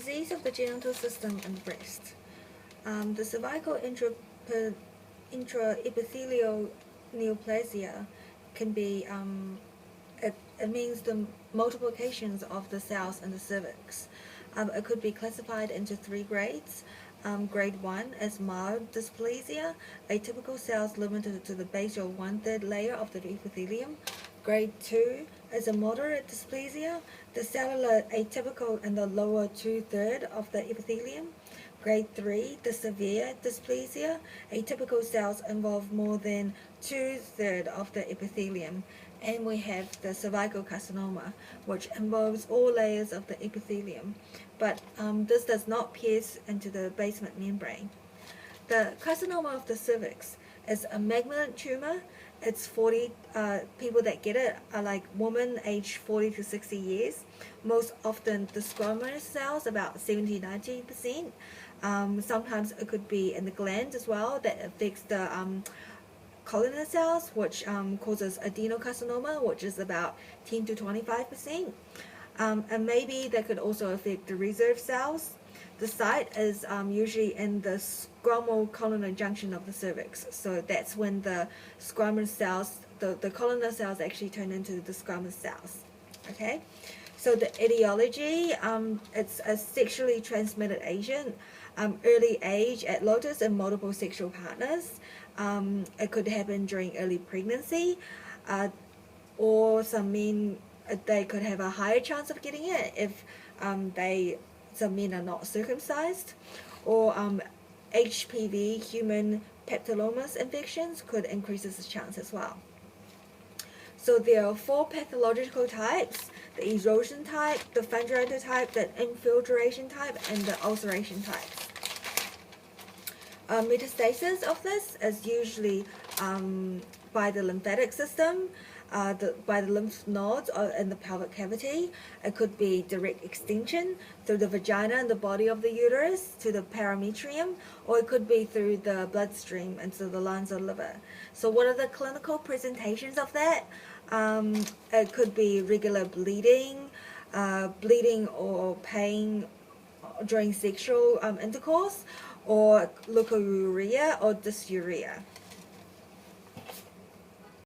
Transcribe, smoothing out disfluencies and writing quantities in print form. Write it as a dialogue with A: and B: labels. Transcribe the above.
A: disease of the genital system and breast. The cervical intraepithelial neoplasia can be, it means the multiplications of the cells in the cervix. It could be classified into 3 grades. Grade 1 is mild dysplasia, atypical cells limited to the basal 1/3 layer of the epithelium. Grade 2 is a moderate dysplasia, the cellular atypical in the lower 2/3 of the epithelium. Grade 3, the severe dysplasia, atypical cells involve more than 2/3 of the epithelium. And we have the cervical carcinoma, which involves all layers of the epithelium, but this does not pierce into the basement membrane. The carcinoma of the cervix is a malignant tumor. It's 40, people that get it are like women aged 40 to 60 years. Most often the squamous cells, about 70-90%. Sometimes it could be in the gland as well that affects the columnar cells, which causes adenocarcinoma, which is about 10 to 25%. And maybe that could also affect the reserve cells. The site is usually in the squamous columnar junction of the cervix. So that's when the squamous cells, the columnar cells actually turn into the squamous cells. Okay? So the etiology, it's a sexually transmitted agent, early age at lotus and multiple sexual partners. It could happen during early pregnancy, or some men, they could have a higher chance of getting it if some men are not circumcised, or HPV, human papillomas infections, could increase this chance as well. So there are 4 pathological types: the erosion type, the fundulator type, the infiltration type, and the ulceration types. Metastasis of this is usually by the lymphatic system, by the lymph nodes in the pelvic cavity. It could be direct extension through the vagina and the body of the uterus to the parametrium, or it could be through the bloodstream into the lungs or liver. So what are the clinical presentations of that? It could be regular bleeding, bleeding or pain during sexual intercourse, or leukorrhea or dysuria.